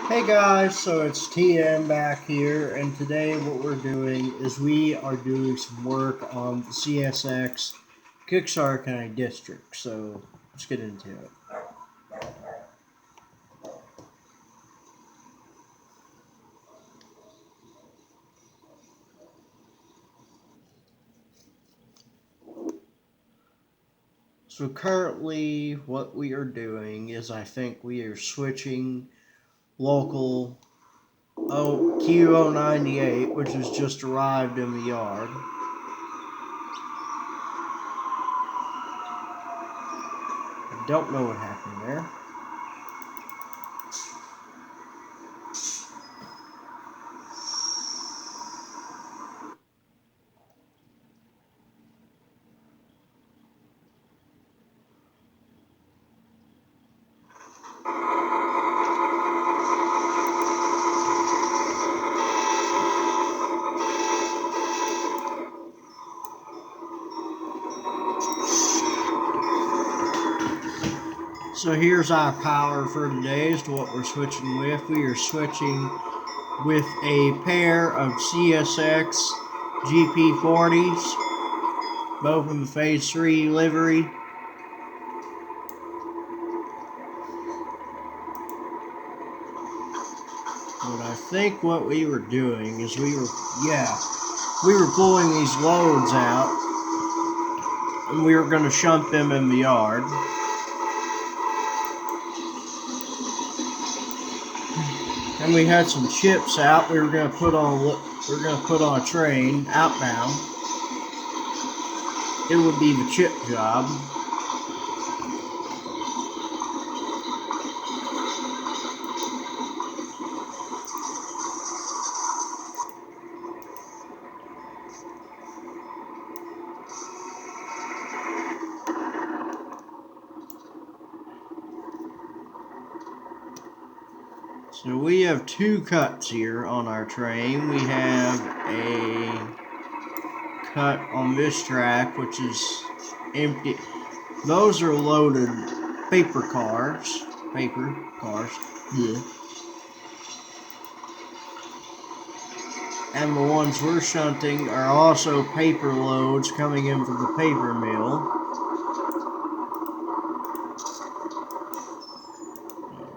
Hey guys, so it's TM back here, and today what we're doing is we are doing some work on the CSX Kickstarter County District, so let's get into it. So currently what we are doing is I think we are switching local Q098, which has just arrived in the yard. I don't know what happened there. So here's our power for today as to what we're switching with. We are switching with a pair of CSX GP40s, both in the Phase 3 livery. But I think what we were doing is we were pulling these loads out, and we were going to shunt them in the yard. And we had some chips out. We were going to put on a train outbound. It would be the chip job. So we have two cuts here on our train. We have a cut on this track, which is empty. Those are loaded paper cars. Yeah. And the ones we're shunting are also paper loads coming in from the paper mill.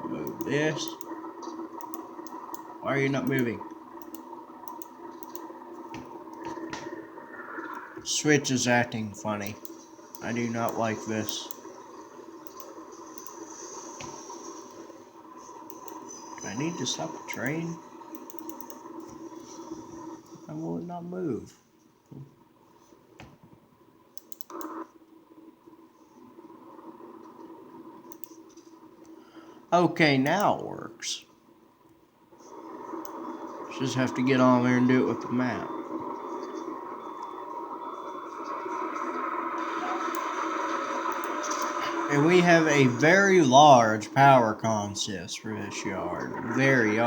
Move this. Why are you not moving? Switch is acting funny. I do not like this. Do I need to stop the train? Why will it not move? Okay, now it works. Just have to get on there and do it with the map. And we have a very large power consist for this yard. Very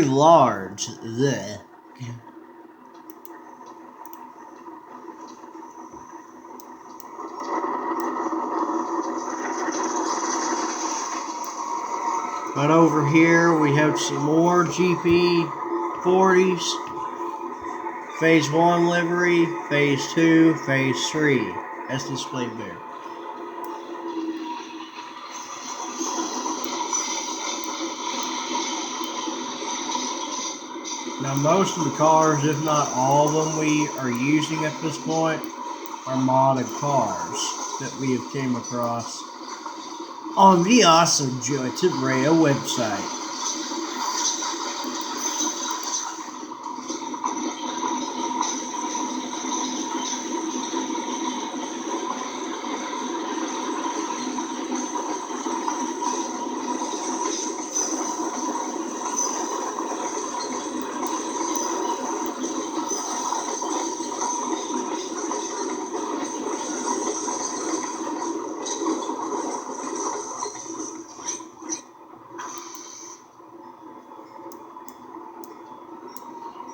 large. Blech. But over here we have some more GP40s. Phase 1 livery, Phase 2, Phase 3, as displayed there. Now most of the cars, if not all of them we are using at this point, are modded cars that we have came across on the Awesome Jointed Rail website.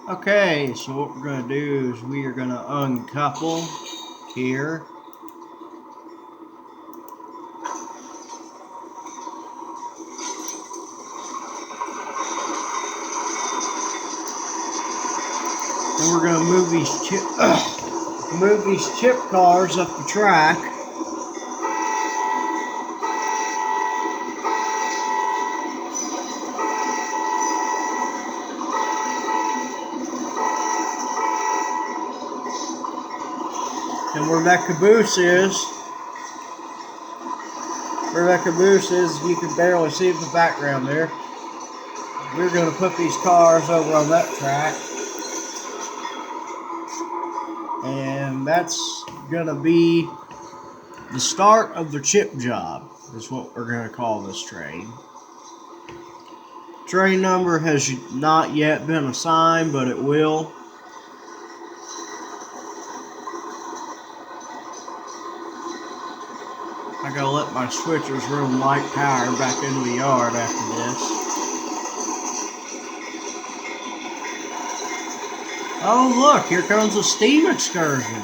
Okay, so what we're going to do is we are going to uncouple here. And we're gonna move these chip cars up the track. And where that caboose is, you can barely see the background there. We're going to put these cars over on that track. And that's going to be the start of the chip job, is what we're going to call this train. Train number has not yet been assigned, but it will. I gotta let my switchers run light power back into the yard after this. Oh look, here comes a steam excursion.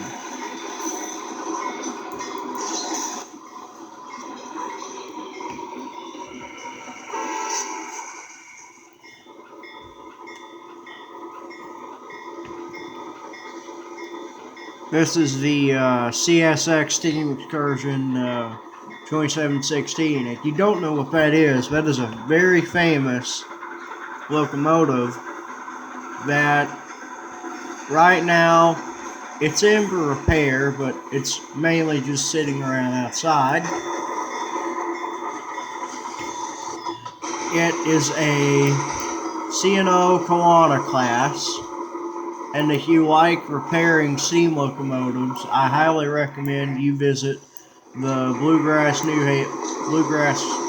This is the CSX steam excursion 2716. If you don't know what that is a very famous locomotive that right now it's in for repair, but it's mainly just sitting around outside. It is a C&O Kiwanis class, and if you like repairing steam locomotives, I highly recommend you visit the Bluegrass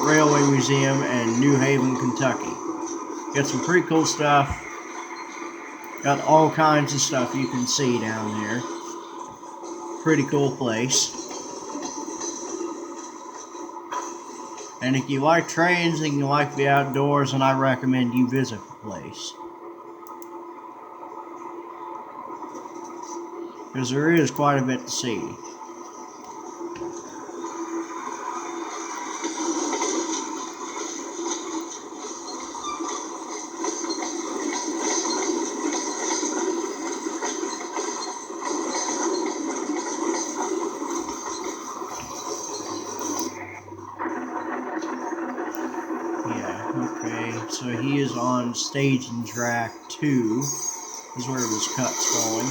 Railway Museum in New Haven, Kentucky. Got some pretty cool stuff. Got all kinds of stuff you can see down there. Pretty cool place. And if you like trains and you like the outdoors, then I recommend you visit the place. Because there is quite a bit to see. So he is on staging track 2, is where this cut's going.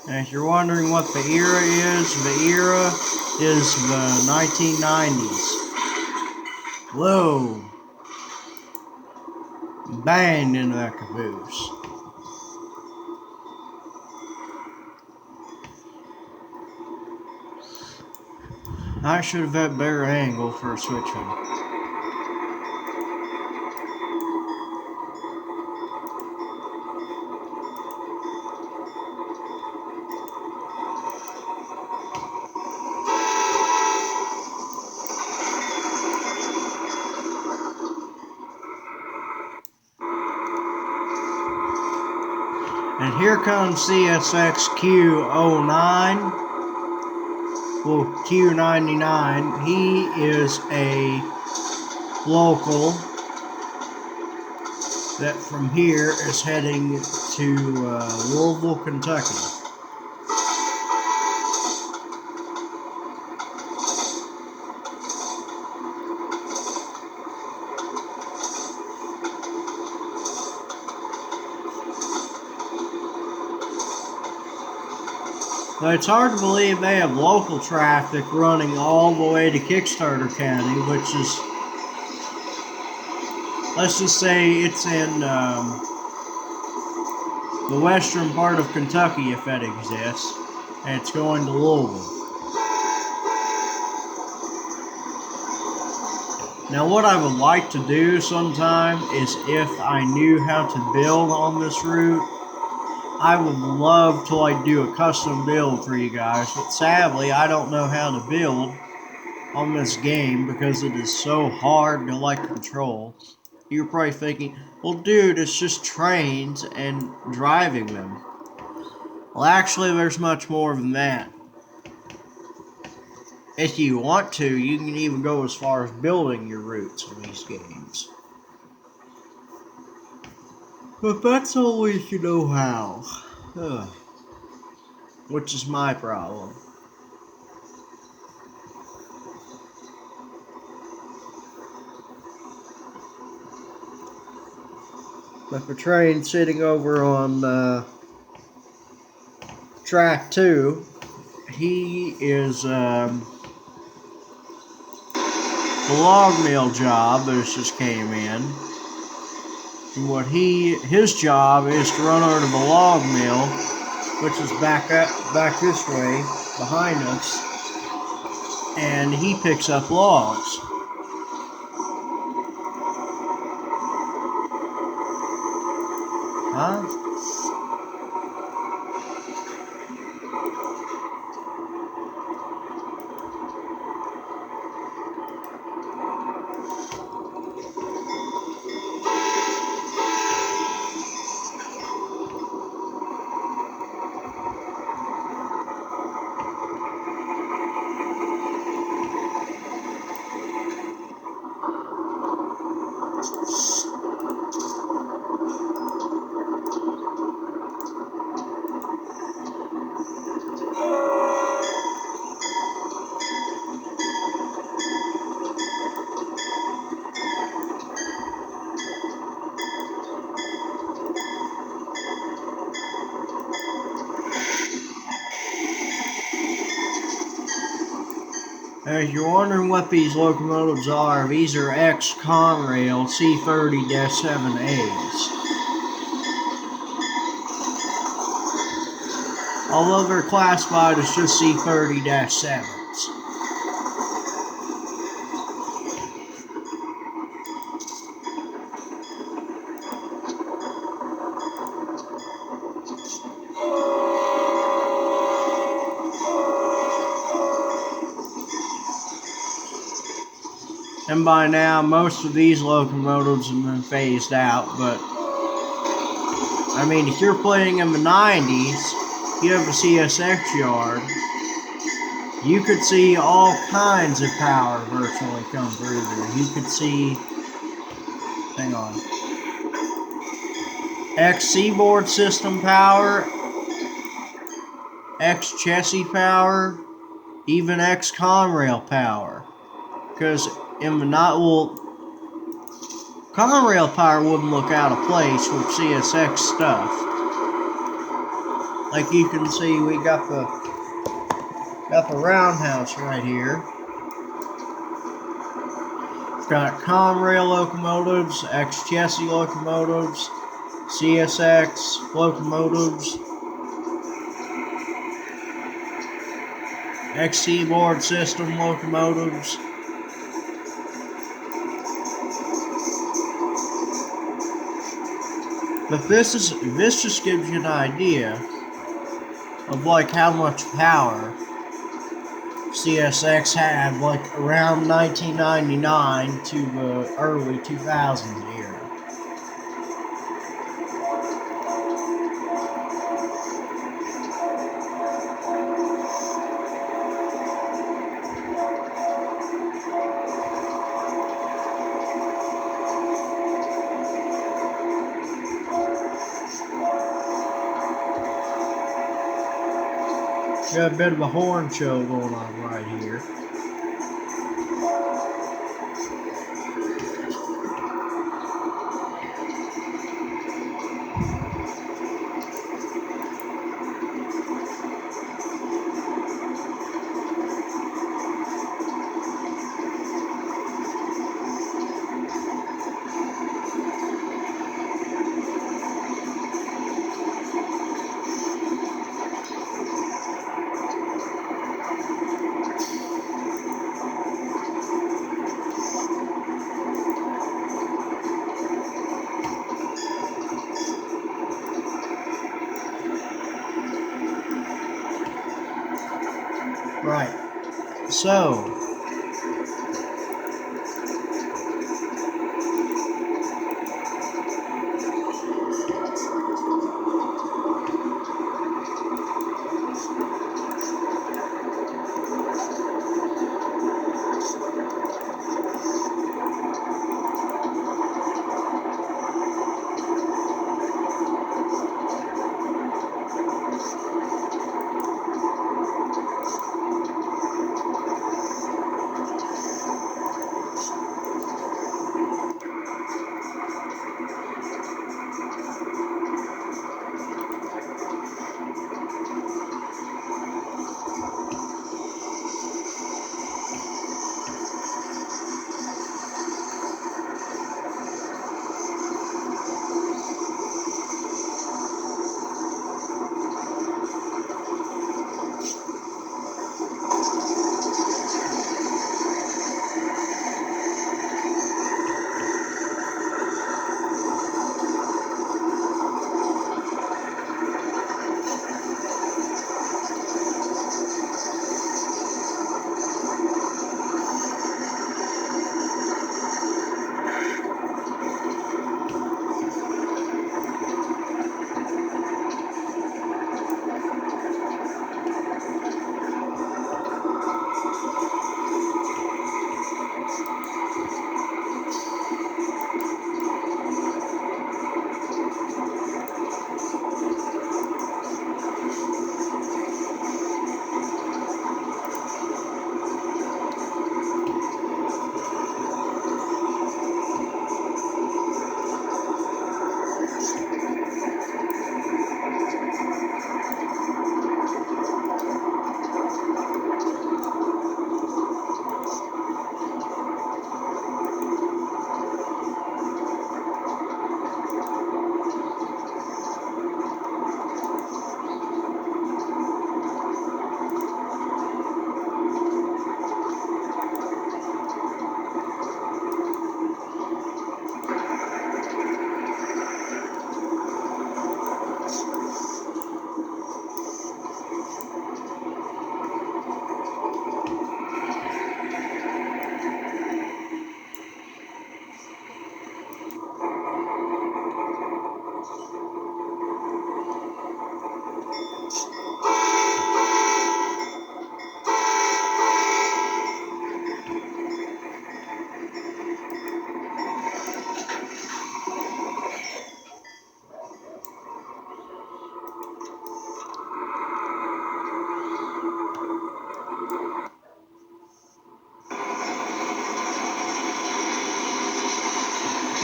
And if you're wondering what the era is the 1990s. Whoa! Banged into that caboose. I should have had better angle for switching. And here comes CSX Q09, well, Q99. He is a local that from here is heading to Louisville, Kentucky. Now, it's hard to believe they have local traffic running all the way to Kickstarter County, which is, let's just say it's in the western part of Kentucky, if that exists, and it's going to Louisville. Now what I would like to do sometime is, if I knew how to build on this route, I would love to like do a custom build for you guys, but sadly I don't know how to build on this game because it is so hard to like control. You're probably thinking, well dude, it's just trains and driving them. Well, actually there's much more than that. If you want to, you can even go as far as building your routes in these games. But that's only if you know how. Ugh. Which is my problem. But the train sitting over on track 2, he is the log mill job that just came in. And what his job is to run over to the log mill, which is back this way behind us, and he picks up logs. Huh? If you're wondering what these locomotives are, these are ex-Conrail C30-7As. Although they're classified as just C30-7s. And by now, most of these locomotives have been phased out, but I mean, if you're playing in the 90s, you have a CSX yard, you could see all kinds of power virtually come through there. You could see, hang on, X-Seaboard system power, X-Chessie power, even X-Conrail power. Because in the Conrail power wouldn't look out of place with CSX stuff. Like you can see, we got the roundhouse right here. We've got Conrail locomotives, X-Chessie locomotives, CSX locomotives, X-Seaboard system locomotives. But this just gives you an idea of like how much power CSX had like around 1999 to the early 2000s era. Got a bit of a horn show going on right here. Right. So,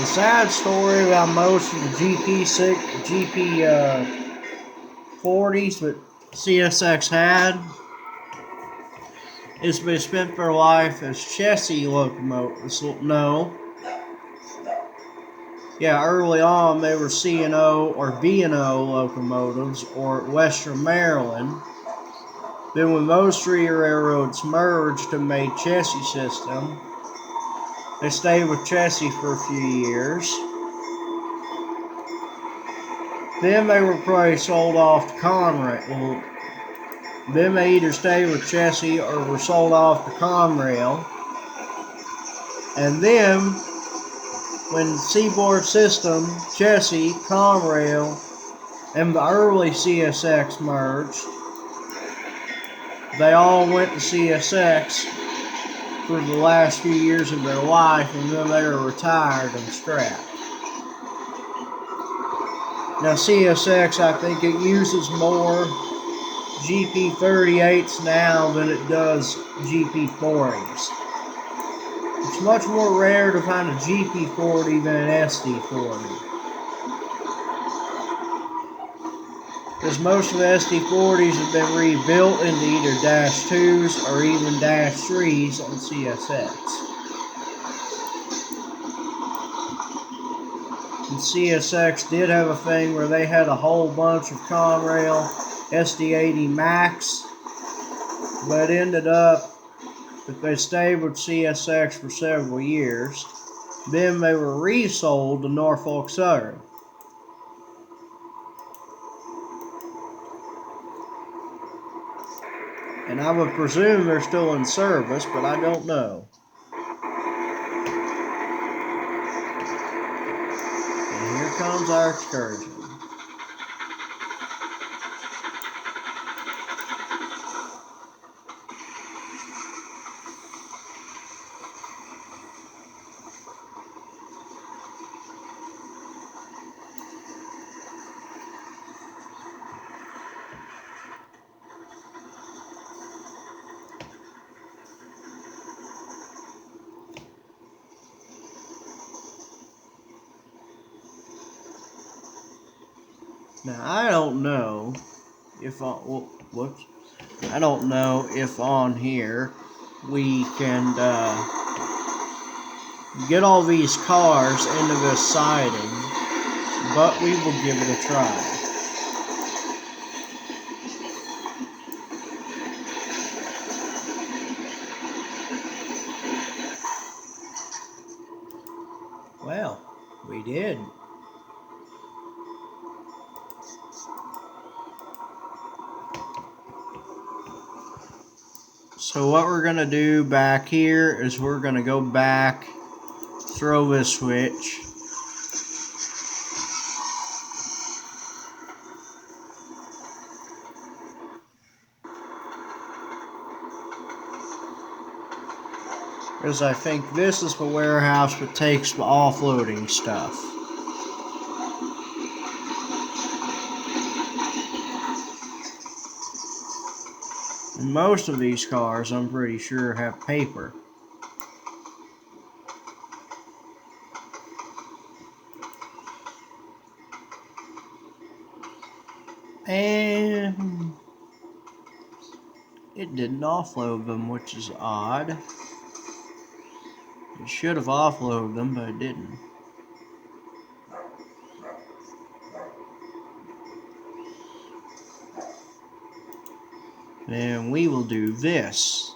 the sad story about most of the GP 40s that CSX had is they spent their life as chassis locomotives. No. Yeah, early on they were C&O or B&O locomotives or Western Maryland. Then when those three railroads merged and made chassis system, they stayed with chassis for a few years. Then they were probably sold off to Conrail. Well, then they either stayed with chassis or were sold off to Conrail. And then, when Seaboard System, Chassis, Conrail, and the early CSX merged, they all went to CSX for the last few years of their life, and then they were retired and scrapped. Now CSX, I think it uses more GP38s now than it does GP40s. It's much more rare to find a GP40 than an SD40. Because most of the SD40s have been rebuilt into either Dash 2s or even Dash 3s on CSX. And CSX did have a thing where they had a whole bunch of Conrail SD80 Max, but ended up that they stayed with CSX for several years. Then they were resold to Norfolk Southern. And I would presume they're still in service, but I don't know. And here comes our excursion. Now I don't know if I don't know if on here we can get all these cars into this siding, but we will give it a try. Well, we did. So what we're going to do back here is we're going to go back, throw this switch, because I think this is the warehouse that takes the offloading stuff. And most of these cars, I'm pretty sure, have paper. And it didn't offload them, which is odd. It should have offloaded them, but it didn't. Then we will do this.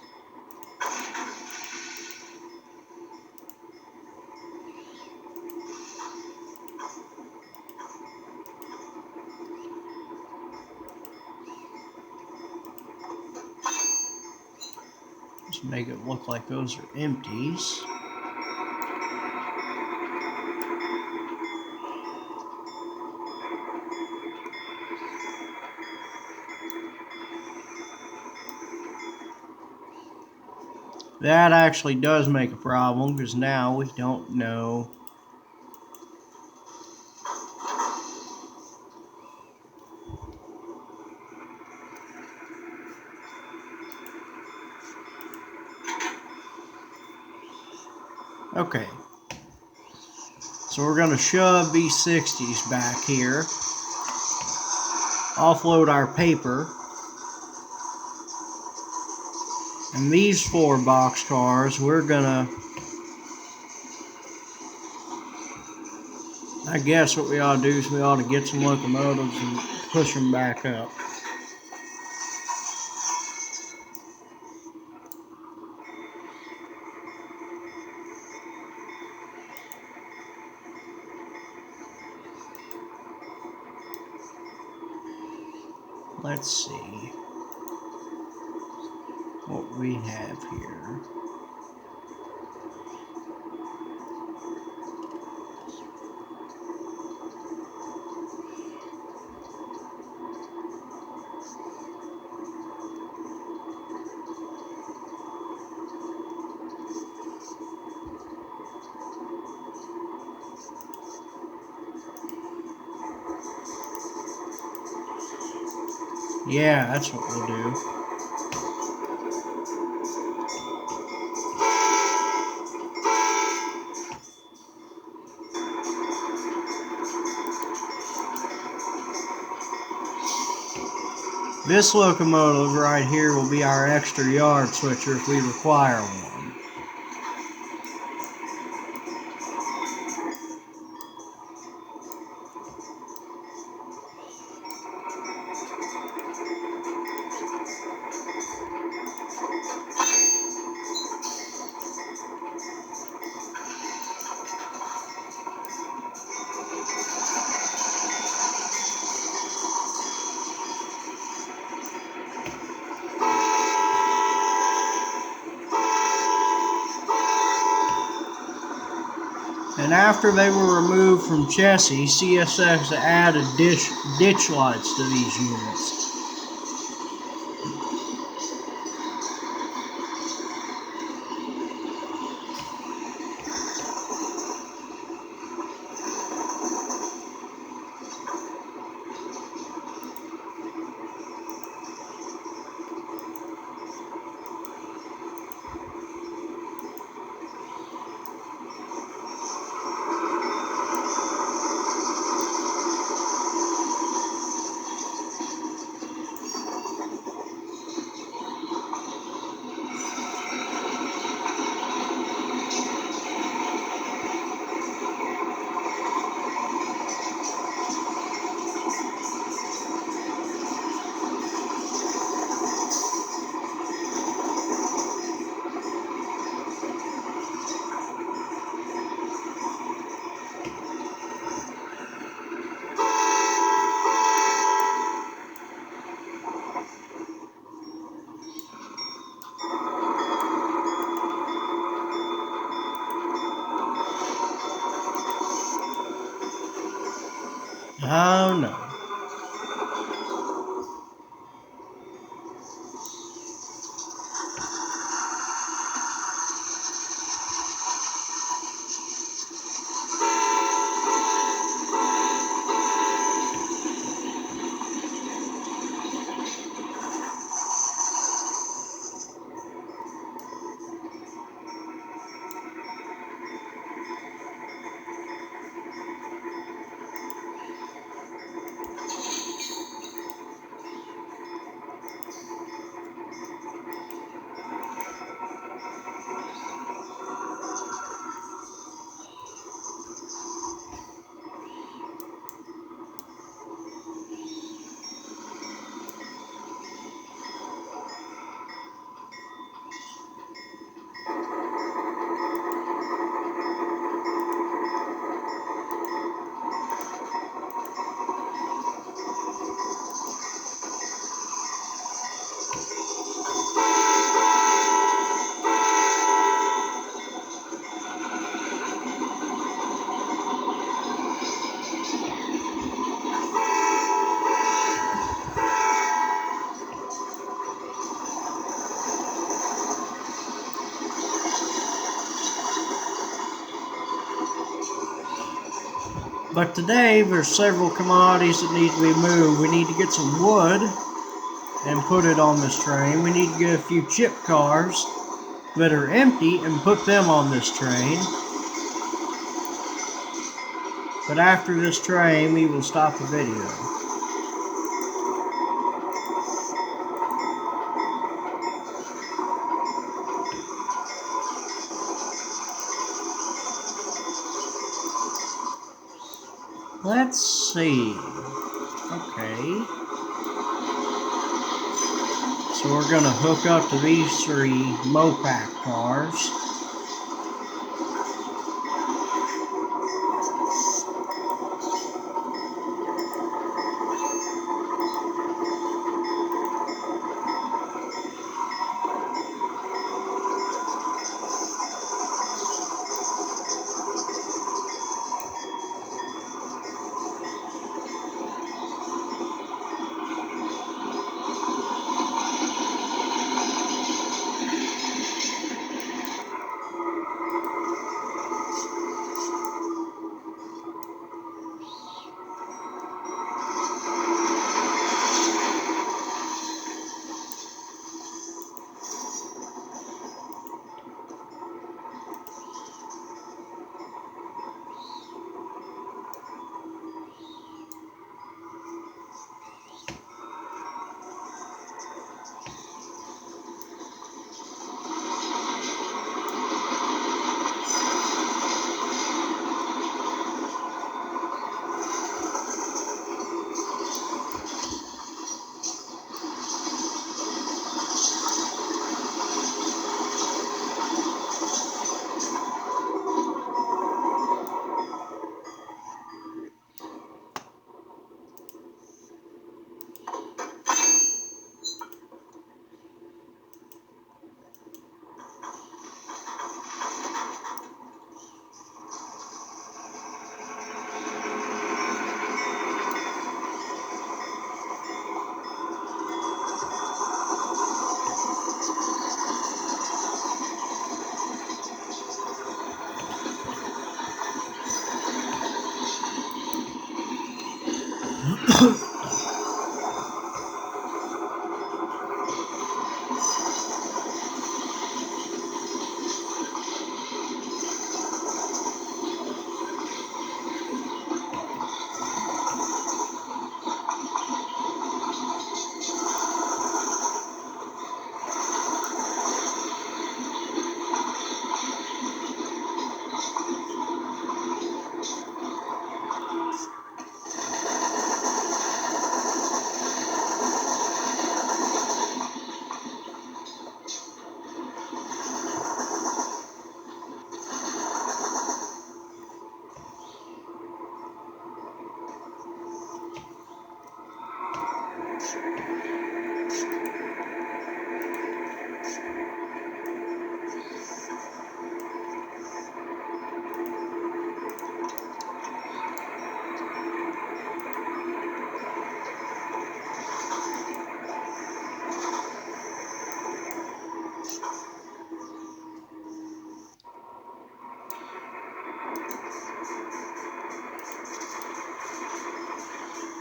Just make it look like those are empties. That actually does make a problem, because now we don't know . Okay. So we're going to shove these 60s back here, offload our paper, and these 4 boxcars, we're going to, I guess what we ought to do is we ought to get some locomotives and push them back up. Let's see what we have here. Yeah, that's what we'll do. This locomotive right here will be our extra yard switcher if we require one. And after they were removed from chassis, CSX added ditch lights to these units. Oh no. But today, there's several commodities that need to be moved. We need to get some wood and put it on this train. We need to get a few chip cars that are empty and put them on this train. But after this train, we will stop the video. Let's see. Okay. So we're going to hook up to these three Mopac cars.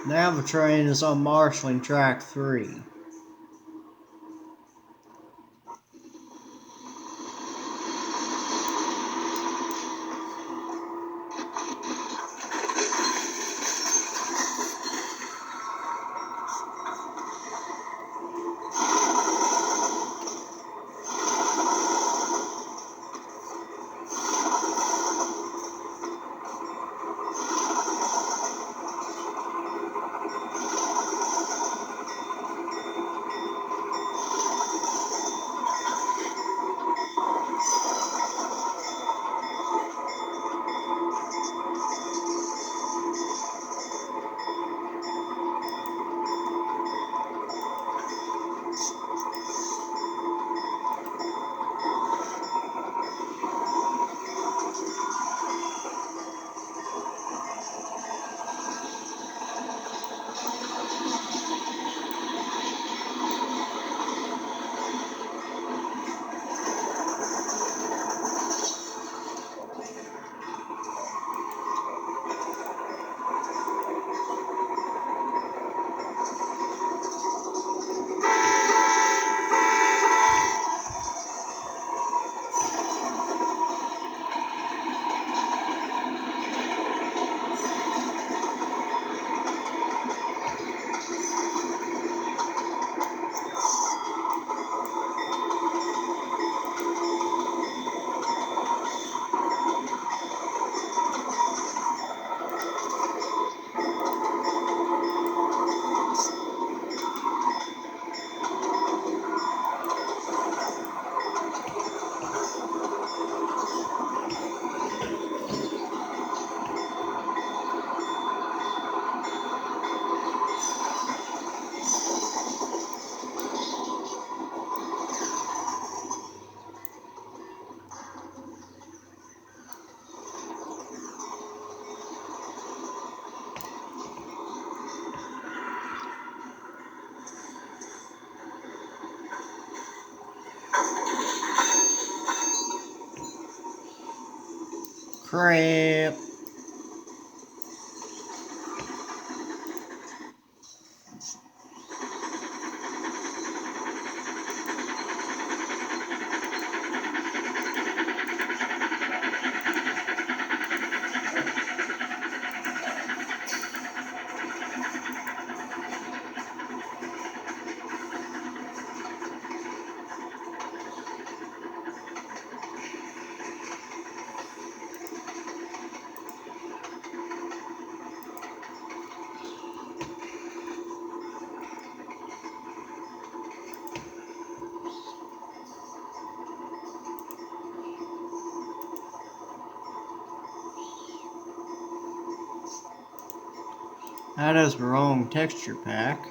Now the train is on marshalling track 3. Crap. That is the wrong texture pack.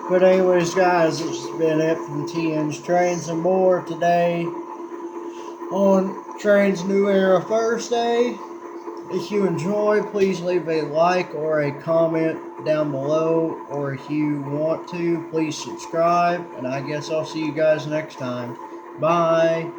But anyways, guys, it's been it from TN's Trains and More today on Trains New Era Thursday. If you enjoy, please leave a like or a comment down below, or if you want to, please subscribe, and I guess I'll see you guys next time. Bye.